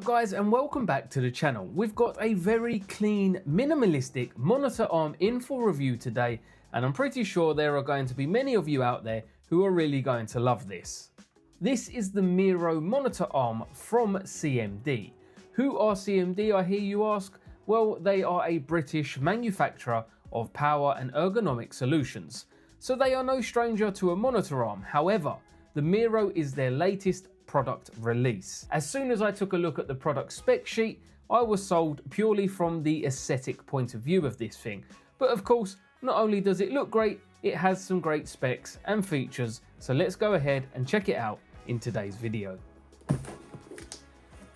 up guys, and welcome back to the channel. We've got a very clean, minimalistic monitor arm in for review today, and I'm pretty sure there are going to be many of you out there who are really going to love this. This is the Miro monitor arm from CMD. Who are CMD, I hear you ask? Well, they are a British manufacturer of power and ergonomic solutions. So they are no stranger to a monitor arm. However, the Miro is their latest product release. As soon as I took a look at the product spec sheet, I was sold purely from the aesthetic point of view of this thing. But of course, not only does it look great, it has some great specs and features. So let's go ahead and check it out in today's video.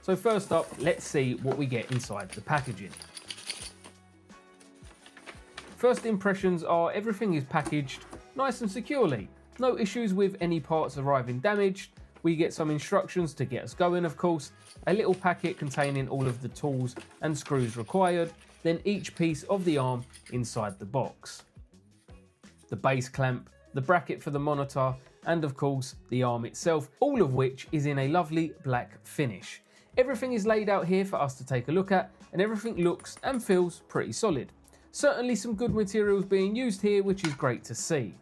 So first up, let's see what we get inside the packaging. First impressions are everything is packaged nice and securely. No issues with any parts arriving damaged. We get some instructions to get us going, of course, a little packet containing all of the tools and screws required, then each piece of the arm inside the box. The base clamp, the bracket for the monitor, and of course the arm itself, all of which is in a lovely black finish. Everything is laid out here for us to take a look at, and everything looks and feels pretty solid. Certainly some good materials being used here, which is great to see.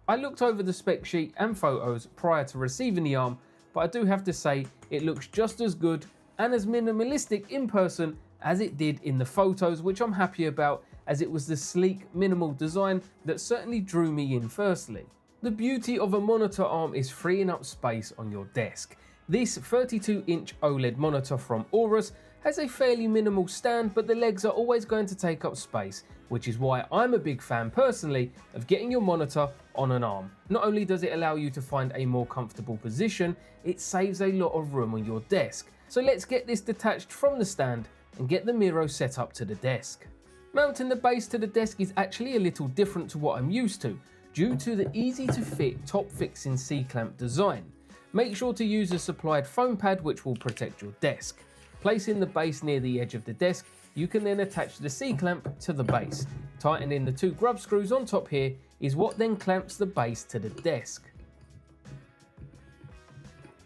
I looked over the spec sheet and photos prior to receiving the arm, but I do have to say it looks just as good and as minimalistic in person as it did in the photos, which I'm happy about, as it was the sleek, minimal design that certainly drew me in firstly. The beauty of a monitor arm is freeing up space on your desk. This 32-inch OLED monitor from Aorus has a fairly minimal stand, but the legs are always going to take up space, which is why I'm a big fan personally of getting your monitor on an arm. Not only does it allow you to find a more comfortable position, it saves a lot of room on your desk. So let's get this detached from the stand and get the Miro set up to the desk. Mounting the base to the desk is actually a little different to what I'm used to, due to the easy to fit top fixing C-clamp design. Make sure to use a supplied foam pad which will protect your desk. Placing the base near the edge of the desk, you can then attach the C-clamp to the base. Tightening the two grub screws on top here is what then clamps the base to the desk.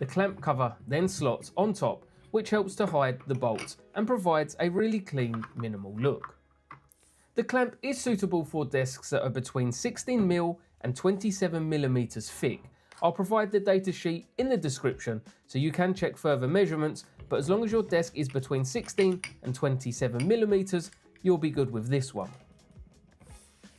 The clamp cover then slots on top, which helps to hide the bolts and provides a really clean, minimal look. The clamp is suitable for desks that are between 16mm and 27mm thick. I'll provide the data sheet in the description so you can check further measurements, but as long as your desk is between 16 and 27mm, you'll be good with this one.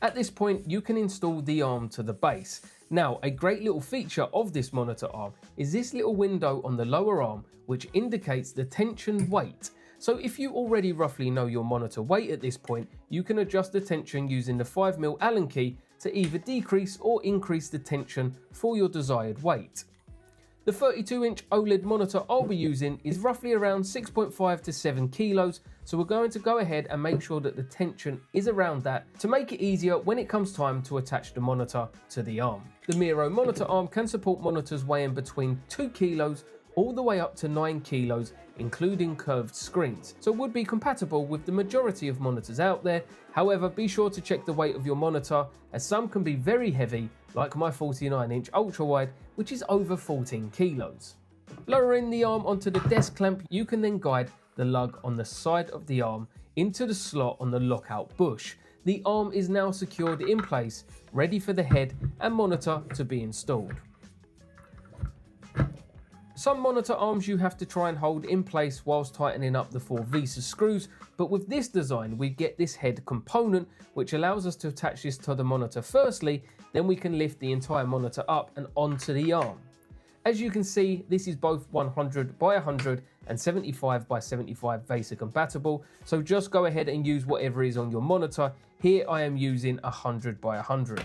At this point, you can install the arm to the base. Now, a great little feature of this monitor arm is this little window on the lower arm, which indicates the tension weight. So if you already roughly know your monitor weight at this point, you can adjust the tension using the 5mm Allen key to either decrease or increase the tension for your desired weight. The 32-inch OLED monitor I'll be using is roughly around 6.5 to 7 kilos, so we're going to go ahead and make sure that the tension is around that to make it easier when it comes time to attach the monitor to the arm. The Miro monitor arm can support monitors weighing between 2 kilos all the way up to 9 kilos, including curved screens, so would be compatible with the majority of monitors out there. However, be sure to check the weight of your monitor, as some can be very heavy, like my 49-inch ultra-wide, which is over 14 kilos. Lowering the arm onto the desk clamp, you can then guide the lug on the side of the arm into the slot on the lockout bush. The arm is now secured in place, ready for the head and monitor to be installed. Some monitor arms you have to try and hold in place whilst tightening up the 4 VESA screws, but with this design we get this head component which allows us to attach this to the monitor firstly, then we can lift the entire monitor up and onto the arm. As you can see, this is both 100 by 100 and 75 by 75 VESA compatible, so just go ahead and use whatever is on your monitor. Here I am using 100 by 100.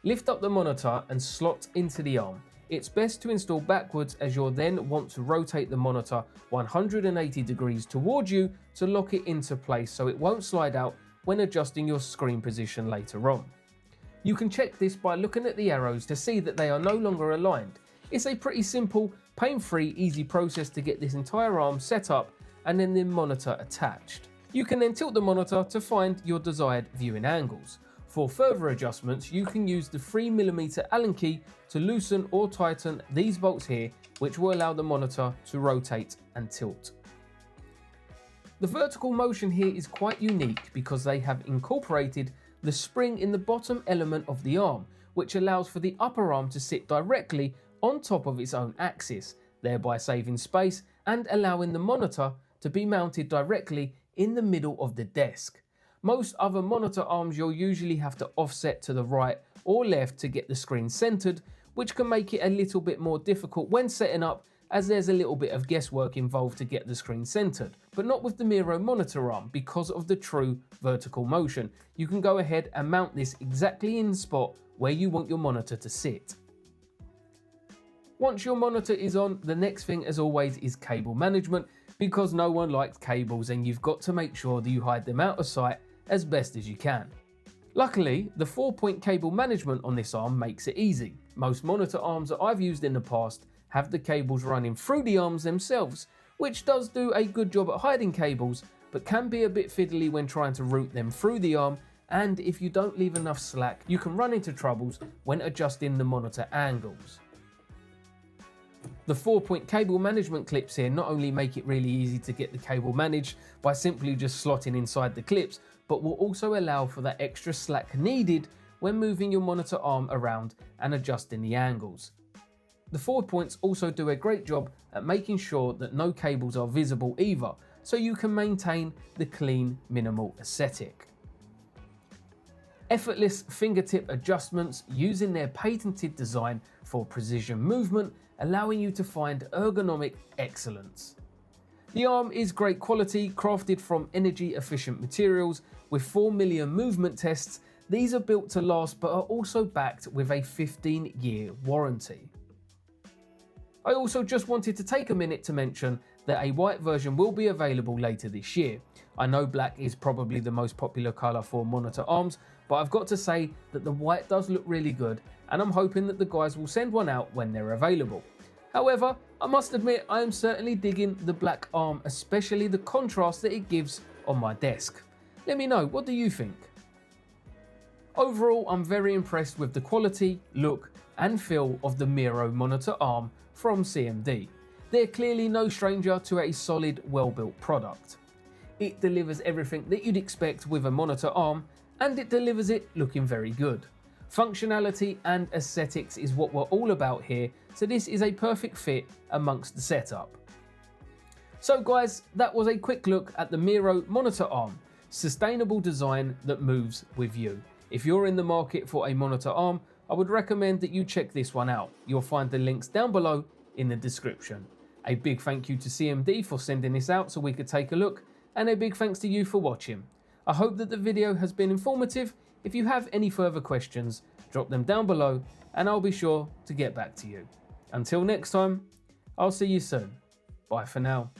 Lift up the monitor and slot into the arm. It's best to install backwards, as you'll then want to rotate the monitor 180 degrees towards you to lock it into place so it won't slide out when adjusting your screen position later on. You can check this by looking at the arrows to see that they are no longer aligned. It's a pretty simple, pain-free, easy process to get this entire arm set up and then the monitor attached. You can then tilt the monitor to find your desired viewing angles. For further adjustments, you can use the 3mm Allen key to loosen or tighten these bolts here, which will allow the monitor to rotate and tilt. The vertical motion here is quite unique because they have incorporated the spring in the bottom element of the arm, which allows for the upper arm to sit directly on top of its own axis, thereby saving space and allowing the monitor to be mounted directly in the middle of the desk. Most other monitor arms you'll usually have to offset to the right or left to get the screen centered, which can make it a little bit more difficult when setting up, as there's a little bit of guesswork involved to get the screen centered. But not with the Miro monitor arm because of the true vertical motion. You can go ahead and mount this exactly in the spot where you want your monitor to sit. Once your monitor is on, the next thing as always is cable management, because no one likes cables and you've got to make sure that you hide them out of sight as best as you can. Luckily, the 4-point cable management on this arm makes it easy. Most monitor arms that I've used in the past have the cables running through the arms themselves, which does do a good job at hiding cables, but can be a bit fiddly when trying to route them through the arm, and if you don't leave enough slack, you can run into troubles when adjusting the monitor angles. The 4-point cable management clips here not only make it really easy to get the cable managed by simply just slotting inside the clips, but will also allow for that extra slack needed when moving your monitor arm around and adjusting the angles. The 4 points also do a great job at making sure that no cables are visible either, so you can maintain the clean, minimal aesthetic. Effortless fingertip adjustments using their patented design for precision movement, allowing you to find ergonomic excellence. The arm is great quality, crafted from energy efficient materials with 4 million movement tests. These are built to last but are also backed with a 15-year warranty. I also just wanted to take a minute to mention that a white version will be available later this year. I know black is probably the most popular colour for monitor arms, but I've got to say that the white does look really good, and I'm hoping that the guys will send one out when they're available. However, I must admit I am certainly digging the black arm, especially the contrast that it gives on my desk. Let me know, what do you think? Overall, I'm very impressed with the quality, look and feel of the Miro monitor arm from CMD. They're clearly no stranger to a solid, well-built product. It delivers everything that you'd expect with a monitor arm, and it delivers it looking very good. Functionality and aesthetics is what we're all about here, so this is a perfect fit amongst the setup. So guys, that was a quick look at the Miro monitor arm, sustainable design that moves with you. If you're in the market for a monitor arm, I would recommend that you check this one out. You'll find the links down below in the description. A big thank you to CMD for sending this out so we could take a look, and a big thanks to you for watching. I hope that the video has been informative. If you have any further questions, drop them down below and I'll be sure to get back to you. Until next time, I'll see you soon. Bye for now.